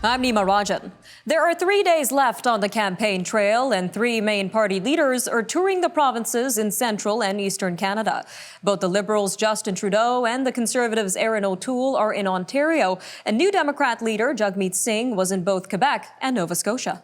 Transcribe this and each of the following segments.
I'm Nima Rajan. There are 3 days left on the campaign trail, and 3 main party leaders are touring the provinces in central and eastern Canada. Both the Liberals' Justin Trudeau and the Conservatives' Erin O'Toole are in Ontario, and New Democrat leader Jagmeet Singh was in both Quebec and Nova Scotia.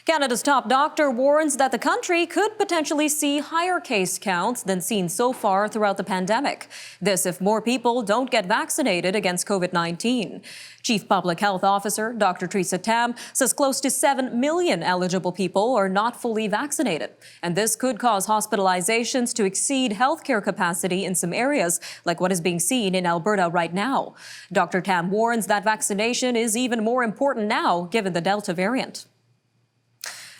Canada's top doctor warns that the country could potentially see higher case counts than seen so far throughout the pandemic. This if more people don't get vaccinated against COVID-19. Chief Public Health Officer Dr. Theresa Tam says close to 7 million eligible people are not fully vaccinated. And this could cause hospitalizations to exceed healthcare capacity in some areas, like what is being seen in Alberta right now. Dr. Tam warns that vaccination is even more important now, given the Delta variant.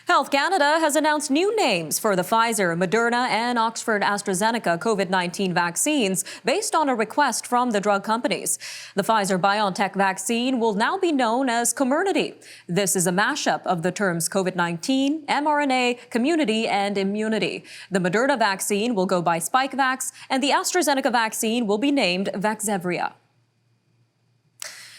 Health Canada has announced new names for the Pfizer, Moderna, and Oxford AstraZeneca COVID-19 vaccines based on a request from the drug companies. The Pfizer-BioNTech vaccine will now be known as Comirnaty. This is a mashup of the terms COVID-19, mRNA, community, and immunity. The Moderna vaccine will go by Spikevax, and the AstraZeneca vaccine will be named Vaxzevria.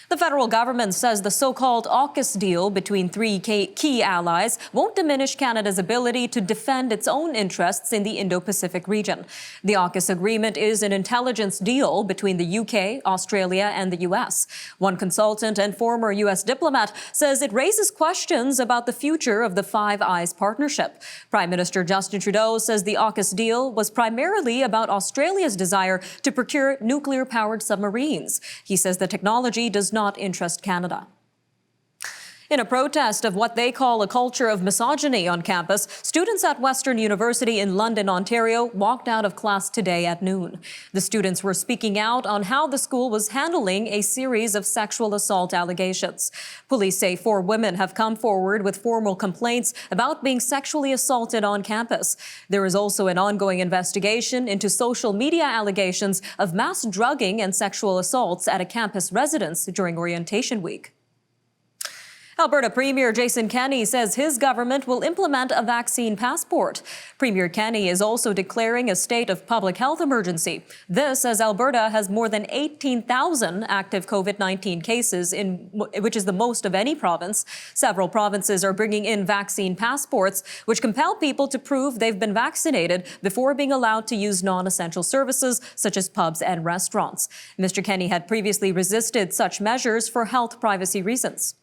The federal government says the so-called AUKUS deal between 3 key allies won't diminish Canada's ability to defend its own interests in the Indo-Pacific region. The AUKUS agreement is an intelligence deal between the UK, Australia, and the US. One consultant and former US diplomat says it raises questions about the future of the Five Eyes partnership. Prime Minister Justin Trudeau says the AUKUS deal was primarily about Australia's desire to procure nuclear-powered submarines. He says the technology does not interest Canada. In a protest of what they call a culture of misogyny on campus, students at Western University in London, Ontario, walked out of class today at noon. The students were speaking out on how the school was handling a series of sexual assault allegations. Police say 4 women have come forward with formal complaints about being sexually assaulted on campus. There is also an ongoing investigation into social media allegations of mass drugging and sexual assaults at a campus residence during orientation week. Alberta Premier Jason Kenney says his government will implement a vaccine passport. Premier Kenney is also declaring a state of public health emergency. This as Alberta has more than 18,000 active COVID-19 cases, which is the most of any province. Several provinces are bringing in vaccine passports, which compel people to prove they've been vaccinated before being allowed to use non-essential services such as pubs and restaurants. Mr. Kenney had previously resisted such measures for health privacy reasons.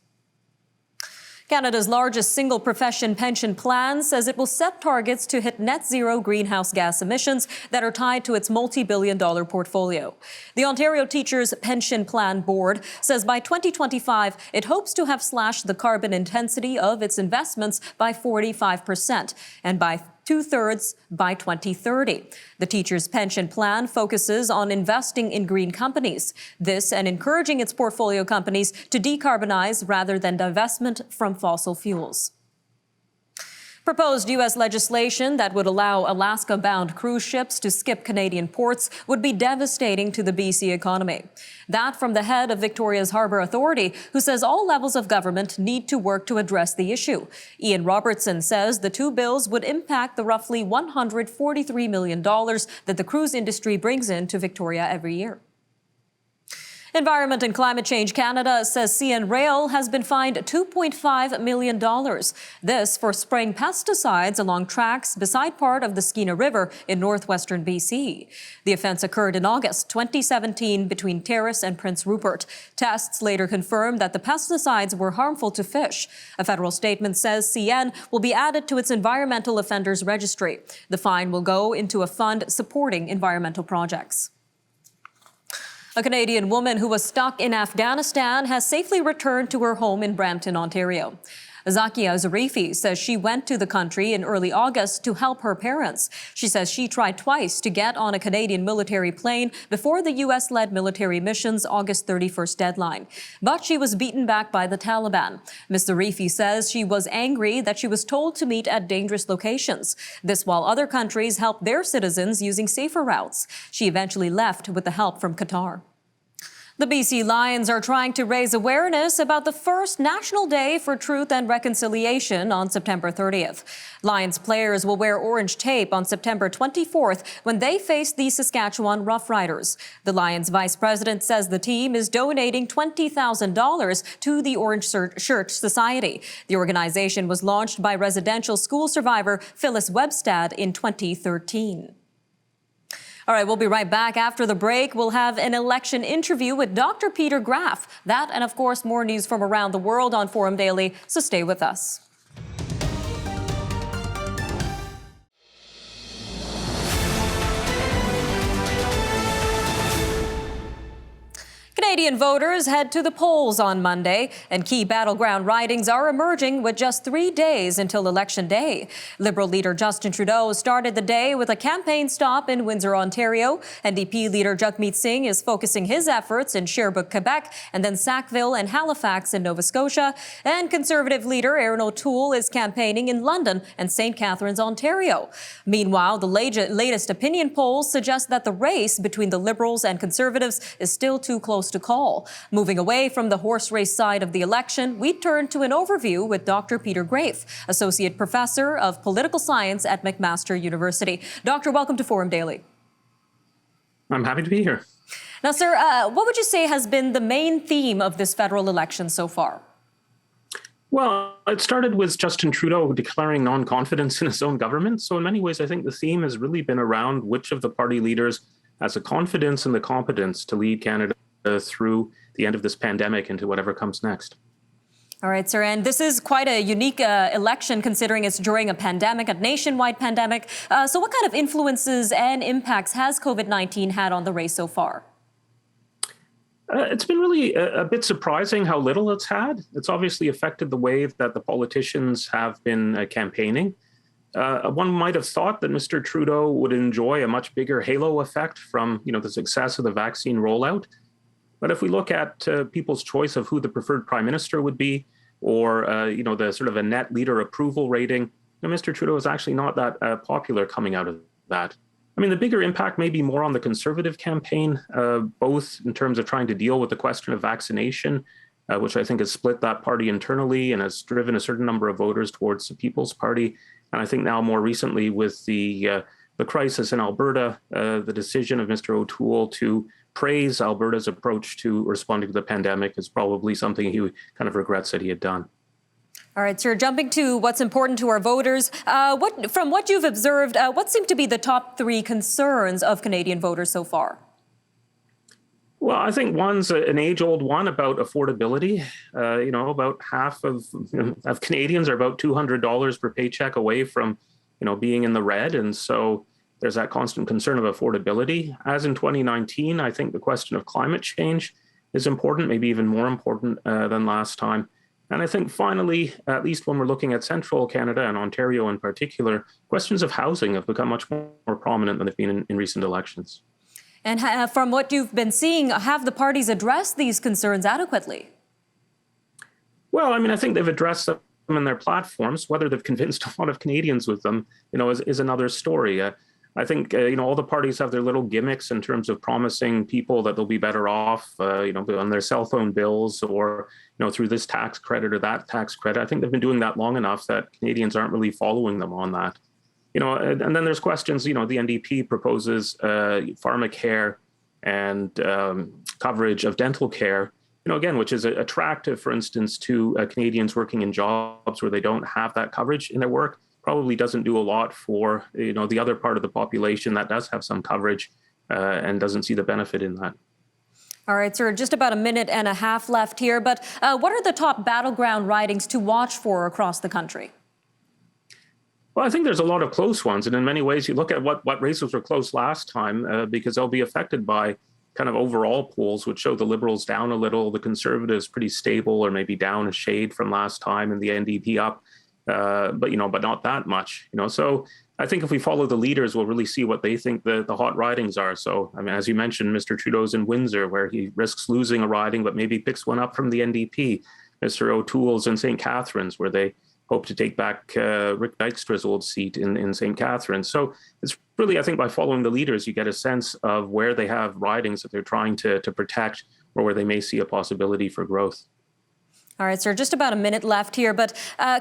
Canada's largest single profession pension plan says it will set targets to hit net zero greenhouse gas emissions that are tied to its multi-billion-dollar portfolio. The Ontario Teachers Pension Plan Board says by 2025, it hopes to have slashed the carbon intensity of its investments by 45% and by 2/3 by 2030. The Teachers Pension Plan focuses on investing in green companies. This and encouraging its portfolio companies to decarbonize rather than divestment from fossil fuels. Proposed U.S. legislation that would allow Alaska-bound cruise ships to skip Canadian ports would be devastating to the BC economy. That from the head of Victoria's Harbour Authority, who says all levels of government need to work to address the issue. Ian Robertson says the 2 bills would impact the roughly $143 million that the cruise industry brings in to Victoria every year. Environment and Climate Change Canada says CN Rail has been fined $2.5 million. This for spraying pesticides along tracks beside part of the Skeena River in northwestern BC. The offense occurred in August 2017 between Terrace and Prince Rupert. Tests later confirmed that the pesticides were harmful to fish. A federal statement says CN will be added to its Environmental Offenders Registry. The fine will go into a fund supporting environmental projects. A Canadian woman who was stuck in Afghanistan has safely returned to her home in Brampton, Ontario. Zakia Zarifi says she went to the country in early August to help her parents. She says she tried twice to get on a Canadian military plane before the U.S.-led military mission's August 31st deadline. But she was beaten back by the Taliban. Ms. Zarifi says she was angry that she was told to meet at dangerous locations. This while other countries helped their citizens using safer routes. She eventually left with the help from Qatar. The BC Lions are trying to raise awareness about the first National Day for Truth and Reconciliation on September 30th. Lions players will wear orange tape on September 24th when they face the Saskatchewan Roughriders. The Lions vice president says the team is donating $20,000 to the Orange Shirt Society. The organization was launched by residential school survivor Phyllis Webstad in 2013. All right, we'll be right back after the break. We'll have an election interview with Dr. Peter Graefe. That and, of course, more news from around the world on Forum Daily, so stay with us. Canadian voters head to the polls on Monday, and key battleground ridings are emerging with just 3 days until Election Day. Liberal leader Justin Trudeau started the day with a campaign stop in Windsor, Ontario. NDP leader Jagmeet Singh is focusing his efforts in Sherbrooke, Quebec, and then Sackville and Halifax in Nova Scotia. And Conservative leader Erin O'Toole is campaigning in London and St. Catharines, Ontario. Meanwhile, the latest opinion polls suggest that the race between the Liberals and Conservatives is still too close to call. Moving away from the horse race side of the election, we turn to an overview with Dr. Peter Graefe, Associate Professor of Political Science at McMaster University. Doctor, welcome to Forum Daily. I'm happy to be here. Now, sir, what would you say has been the main theme of this federal election so far? Well, it started with Justin Trudeau declaring non-confidence in his own government. So in many ways, I think the theme has really been around which of the party leaders has the confidence and the competence to lead Canada through the end of this pandemic into whatever comes next. All right, sir, and this is quite a unique election considering it's during a pandemic, a nationwide pandemic. So what kind of influences and impacts has COVID-19 had on the race so far? It's been really a bit surprising how little it's had. It's obviously affected the way that the politicians have been campaigning. One might have thought that Mr. Trudeau would enjoy a much bigger halo effect from, the success of the vaccine rollout. But if we look at people's choice of who the preferred prime minister would be, or the sort of a net leader approval rating, Mr. Trudeau is actually not that popular coming out of that. I mean, the bigger impact may be more on the Conservative campaign, both in terms of trying to deal with the question of vaccination, which I think has split that party internally and has driven a certain number of voters towards the People's Party. And I think now more recently with the crisis in Alberta, the decision of Mr. O'Toole to praise Alberta's approach to responding to the pandemic is probably something he kind of regrets that he had done. All right, sir, jumping to what's important to our voters, from what you've observed, what seem to be the top 3 concerns of Canadian voters so far? Well, I think one's an age-old one about affordability. About half of Canadians are about $200 per paycheck away from, being in the red. And so there's that constant concern of affordability. As in 2019, I think the question of climate change is important, maybe even more important than last time. And I think finally, at least when we're looking at central Canada and Ontario in particular, questions of housing have become much more prominent than they've been in recent elections. And from what you've been seeing, have the parties addressed these concerns adequately? Well, I think they've addressed them in their platforms. Whether they've convinced a lot of Canadians with them, is another story. I think, all the parties have their little gimmicks in terms of promising people that they'll be better off, on their cell phone bills or, through this tax credit or that tax credit. I think they've been doing that long enough that Canadians aren't really following them on that. And then there's questions, the NDP proposes pharmacare and coverage of dental care, again, which is attractive, for instance, to Canadians working in jobs where they don't have that coverage in their work. Probably doesn't do a lot for, the other part of the population that does have some coverage and doesn't see the benefit in that. All right, sir, just about a minute and a half left here, but what are the top battleground ridings to watch for across the country? Well, I think there's a lot of close ones. And in many ways, you look at what races were close last time because they'll be affected by kind of overall polls, which show the Liberals down a little, the Conservatives pretty stable or maybe down a shade from last time, and the NDP up. But not that much, So I think if we follow the leaders, we'll really see what they think the hot ridings are. So, as you mentioned, Mr. Trudeau's in Windsor, where he risks losing a riding, but maybe picks one up from the NDP. Mr. O'Toole's in St. Catharines, where they hope to take back Rick Dykstra's old seat in St. Catharines. So it's really, I think, by following the leaders, you get a sense of where they have ridings that they're trying to protect or where they may see a possibility for growth. All right, sir, just about a minute left here, but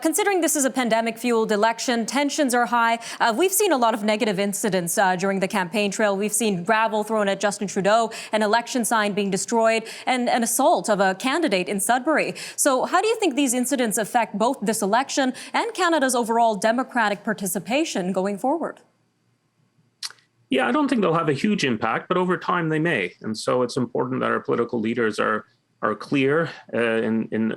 considering this is a pandemic-fueled election, tensions are high. We've seen a lot of negative incidents during the campaign trail. We've seen gravel thrown at Justin Trudeau, an election sign being destroyed, and an assault of a candidate in Sudbury. So how do you think these incidents affect both this election and Canada's overall democratic participation going forward? Yeah, I don't think they'll have a huge impact, but over time they may. And so it's important that our political leaders are clear in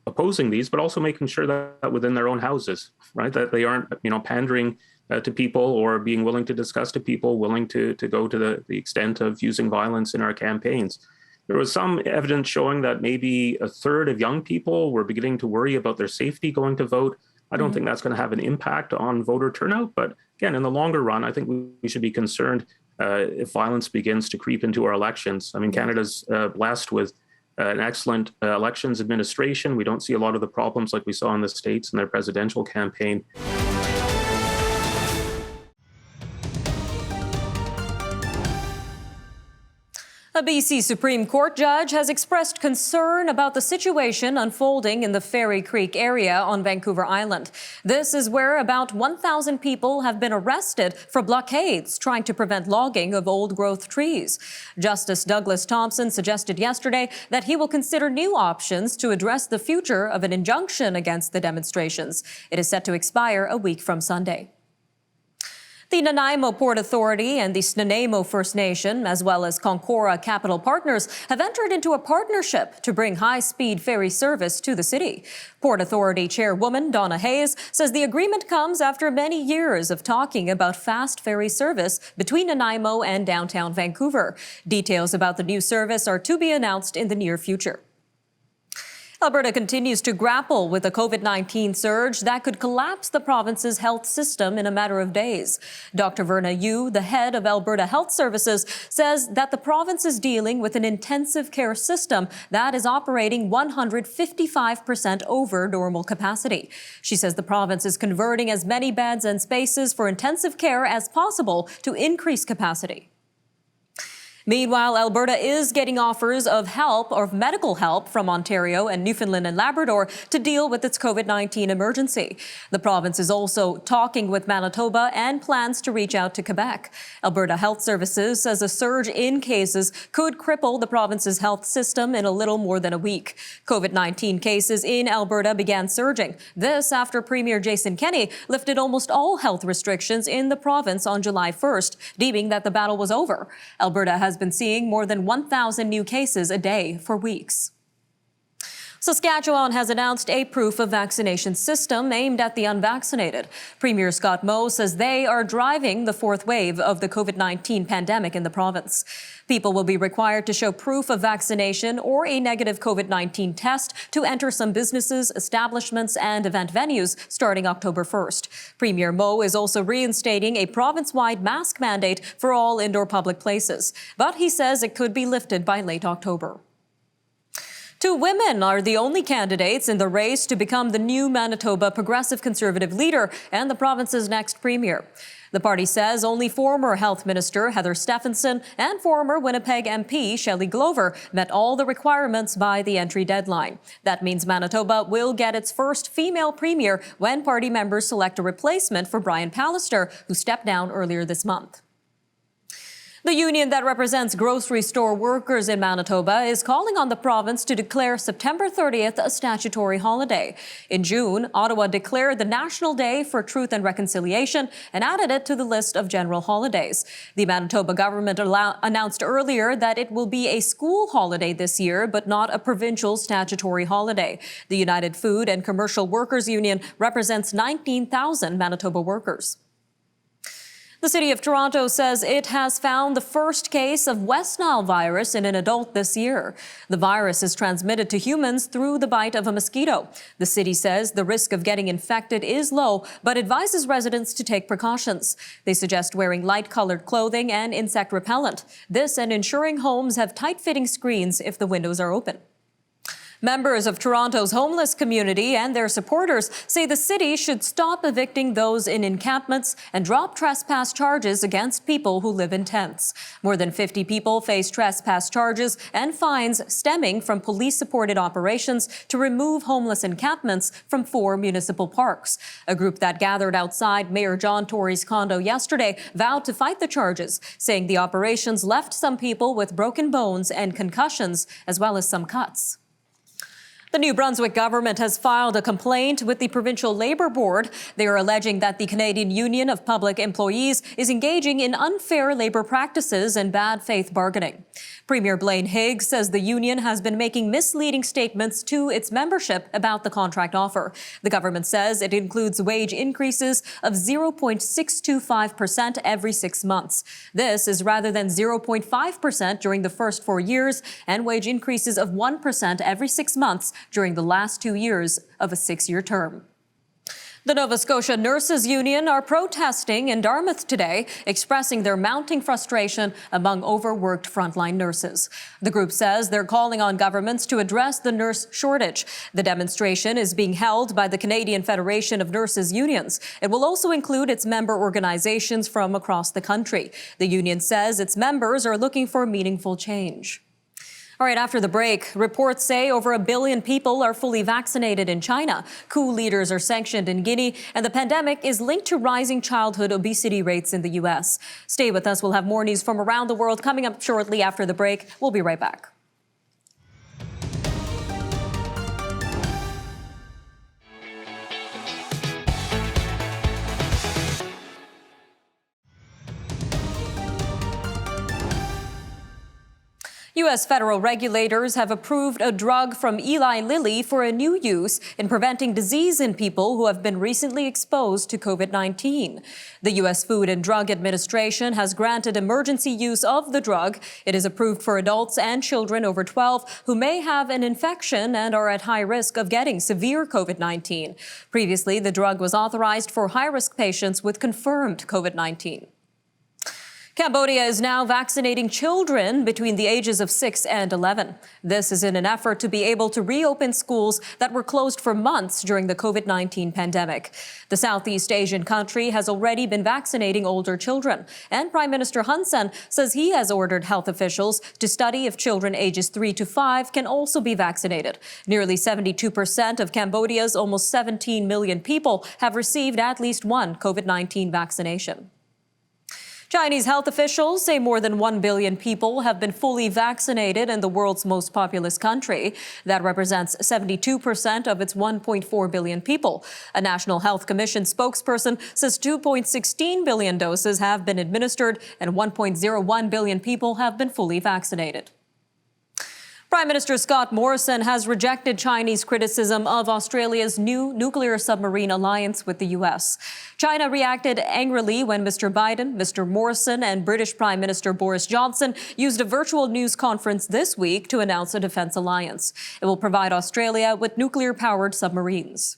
opposing these, but also making sure that within their own houses, right, that they aren't, pandering to people or being willing to discuss to people, willing to go to the extent of using violence in our campaigns. There was some evidence showing that maybe a third of young people were beginning to worry about their safety going to vote. I don't think that's going to have an impact on voter turnout. But again, in the longer run, I think we should be concerned if violence begins to creep into our elections. I mean, Canada's blessed with an excellent elections administration. We don't see a lot of the problems like we saw in the States in their presidential campaign. A BC Supreme Court judge has expressed concern about the situation unfolding in the Ferry Creek area on Vancouver Island. This is where about 1,000 people have been arrested for blockades trying to prevent logging of old-growth trees. Justice Douglas Thompson suggested yesterday that he will consider new options to address the future of an injunction against the demonstrations. It is set to expire a week from Sunday. The NANAIMO Port Authority and the NANAIMO First Nation, as well as Concora Capital Partners, have entered into a partnership to bring high-speed ferry service to the city. Port Authority Chairwoman Donna Hayes says the agreement comes after many years of talking about fast ferry service between Nanaimo and downtown Vancouver. Details about the new service are to be announced in the near future. Alberta continues to grapple with a COVID-19 surge that could collapse the province's health system in a matter of days. Dr. Verna Yu, the head of Alberta Health Services, says that the province is dealing with an intensive care system that is operating 155% over normal capacity. She says the province is converting as many beds and spaces for intensive care as possible to increase capacity. Meanwhile, Alberta is getting offers of help or medical help from Ontario and Newfoundland and Labrador to deal with its COVID-19 emergency. The province is also talking with Manitoba and plans to reach out to Quebec. Alberta Health Services says a surge in cases could cripple the province's health system in a little more than a week. COVID-19 cases in Alberta began surging. This after Premier Jason Kenney lifted almost all health restrictions in the province on July 1st, deeming that the battle was over. Alberta has been seeing more than 1,000 new cases a day for weeks. Saskatchewan has announced a proof of vaccination system aimed at the unvaccinated. Premier Scott Moe says they are driving the fourth wave of the COVID-19 pandemic in the province. People will be required to show proof of vaccination or a negative COVID-19 test to enter some businesses, establishments, and event venues starting October 1st. Premier Moe is also reinstating a province-wide mask mandate for all indoor public places, but he says it could be lifted by late October. Two women are the only candidates in the race to become the new Manitoba Progressive Conservative leader and the province's next premier. The party says only former Health Minister Heather Stephenson and former Winnipeg MP Shelley Glover met all the requirements by the entry deadline. That means Manitoba will get its first female premier when party members select a replacement for Brian Pallister, who stepped down earlier this month. The union that represents grocery store workers in Manitoba is calling on the province to declare September 30th a statutory holiday. In June, Ottawa declared the National Day for Truth and Reconciliation and added it to the list of general holidays. The Manitoba government announced earlier that it will be a school holiday this year, but not a provincial statutory holiday. The United Food and Commercial Workers Union represents 19,000 Manitoba workers. The City of Toronto says it has found the first case of West Nile virus in an adult this year. The virus is transmitted to humans through the bite of a mosquito. The city says the risk of getting infected is low, but advises residents to take precautions. They suggest wearing light-colored clothing and insect repellent. This and ensuring homes have tight-fitting screens if the windows are open. Members of Toronto's homeless community and their supporters say the city should stop evicting those in encampments and drop trespass charges against people who live in tents. More than 50 people face trespass charges and fines stemming from police-supported operations to remove homeless encampments from 4 municipal parks. A group that gathered outside Mayor John Tory's condo yesterday vowed to fight the charges, saying the operations left some people with broken bones and concussions, as well as some cuts. The New Brunswick government has filed a complaint with the Provincial Labour Board. They are alleging that the Canadian Union of Public Employees is engaging in unfair labour practices and bad faith bargaining. Premier Blaine Higgs says the union has been making misleading statements to its membership about the contract offer. The government says it includes wage increases of 0.625% every 6 months. This is rather than 0.5% during the first 4 years and wage increases of 1% every 6 months during the last 2 years of a 6-year term. The Nova Scotia Nurses Union are protesting in Dartmouth today, expressing their mounting frustration among overworked frontline nurses. The group says they're calling on governments to address the nurse shortage. The demonstration is being held by the Canadian Federation of Nurses Unions. It will also include its member organizations from across the country. The union says its members are looking for meaningful change. All right, after the break, reports say over 1 billion people are fully vaccinated in China. COUP leaders are sanctioned in Guinea, and the pandemic is linked to rising childhood obesity rates in the U.S. Stay with us. We'll have more news from around the world coming up shortly after the break. We'll be right back. U.S. federal regulators have approved a drug from Eli Lilly for a new use in preventing disease in people who have been recently exposed to COVID-19. The U.S. Food and Drug Administration has granted emergency use of the drug. It is approved for adults and children over 12 who may have an infection and are at high risk of getting severe COVID-19. Previously, the drug was authorized for high-risk patients with confirmed COVID-19. Cambodia is now vaccinating children between the ages of 6 and 11. This is in an effort to be able to reopen schools that were closed for months during the COVID-19 pandemic. The Southeast Asian country has already been vaccinating older children, and Prime Minister Hun Sen says he has ordered health officials to study if children ages 3 to 5 can also be vaccinated. Nearly 72% of Cambodia's almost 17 million people have received at least one COVID-19 vaccination. Chinese health officials say more than 1 billion people have been fully vaccinated in the world's most populous country. That represents 72% of its 1.4 billion people. A National Health Commission spokesperson says 2.16 billion doses have been administered and 1.01 billion people have been fully vaccinated. Prime Minister Scott Morrison has rejected Chinese criticism of Australia's new nuclear submarine alliance with the U.S. China reacted angrily when Mr. Biden, Mr. Morrison, and British Prime Minister Boris Johnson used a virtual news conference this week to announce a defense alliance. It will provide Australia with nuclear-powered submarines.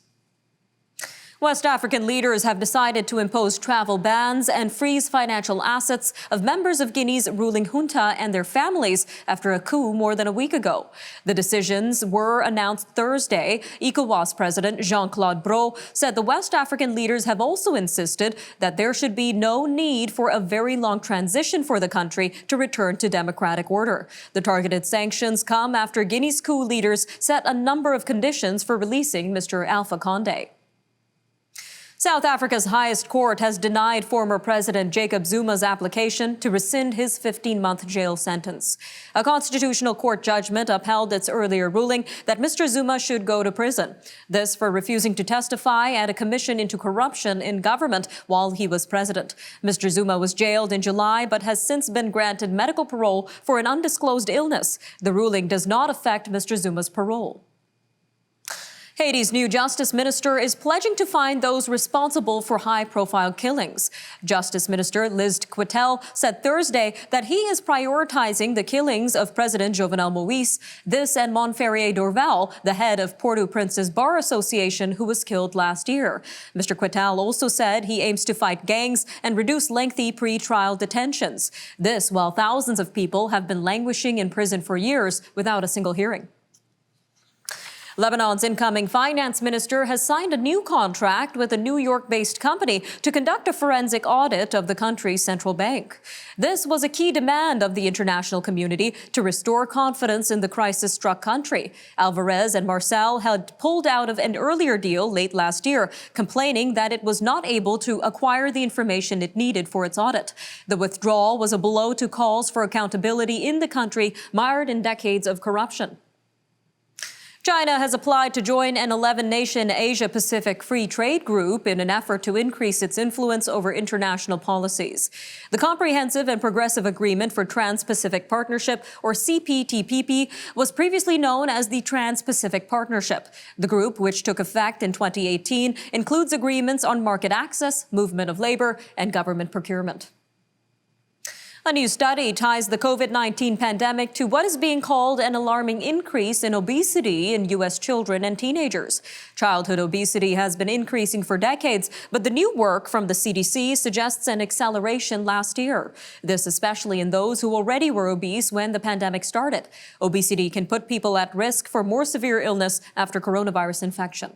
West African leaders have decided to impose travel bans and freeze financial assets of members of Guinea's ruling junta and their families after a coup more than a week ago. The decisions were announced Thursday. ECOWAS President Jean-Claude Brault said the West African leaders have also insisted that there should be no need for a very long transition for the country to return to democratic order. The targeted sanctions come after Guinea's coup leaders set a number of conditions for releasing Mr. Alpha Condé. South Africa's highest court has denied former President Jacob Zuma's application to rescind his 15-month jail sentence. A constitutional court judgment upheld its earlier ruling that Mr. Zuma should go to prison. This for refusing to testify at a commission into corruption in government while he was president. Mr. Zuma was jailed in July but has since been granted medical parole for an undisclosed illness. The ruling does not affect Mr. Zuma's parole. Haiti's new justice minister is pledging to find those responsible for high-profile killings. Justice Minister Liz Quetel said Thursday that he is prioritizing the killings of President Jovenel Moïse, this and Montferrier Dorval, the head of Port-au-Prince's Bar Association, who was killed last year. Mr. Quetel also said he aims to fight gangs and reduce lengthy pre-trial detentions. This while thousands of people have been languishing in prison for years without a single hearing. Lebanon's incoming finance minister has signed a new contract with a New York-based company to conduct a forensic audit of the country's central bank. This was a key demand of the international community to restore confidence in the crisis-struck country. Alvarez and Marcel had pulled out of an earlier deal late last year, complaining that it was not able to acquire the information it needed for its audit. The withdrawal was a blow to calls for accountability in the country mired in decades of corruption. China has applied to join an 11-nation Asia-Pacific Free Trade Group in an effort to increase its influence over international policies. The Comprehensive and Progressive Agreement for Trans-Pacific Partnership, or CPTPP, was previously known as the Trans-Pacific Partnership. The group, which took effect in 2018, includes agreements on market access, movement of labor, and government procurement. A new study ties the COVID-19 pandemic to what is being called an alarming increase in obesity in U.S. children and teenagers. Childhood obesity has been increasing for decades, but the new work from the CDC suggests an acceleration last year. This especially in those who already were obese when the pandemic started. Obesity can put people at risk for more severe illness after coronavirus infection.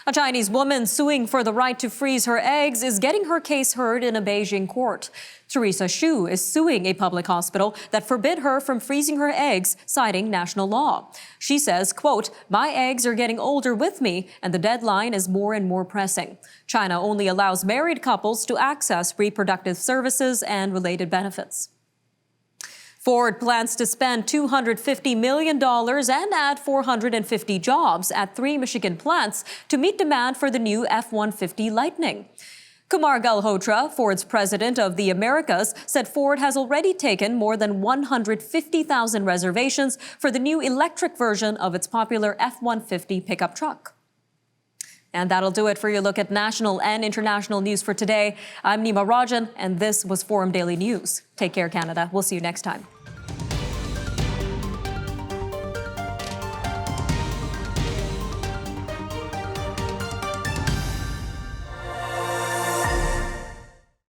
A Chinese woman suing for the right to freeze her eggs is getting her case heard in a Beijing court. Teresa Xu is suing a public hospital that forbid her from freezing her eggs, citing national law. She says, quote, "My eggs are getting older with me, and the deadline is more and more pressing." China only allows married couples to access reproductive services and related benefits. Ford plans to spend $250 million and add 450 jobs at 3 Michigan plants to meet demand for the new F-150 Lightning. Kumar Galhotra, Ford's president of the Americas, said Ford has already taken more than 150,000 reservations for the new electric version of its popular F-150 pickup truck. And that'll do it for your look at national and international news for today. I'm Nima Rajan, and this was Forum Daily News. Take care, Canada. We'll see you next time.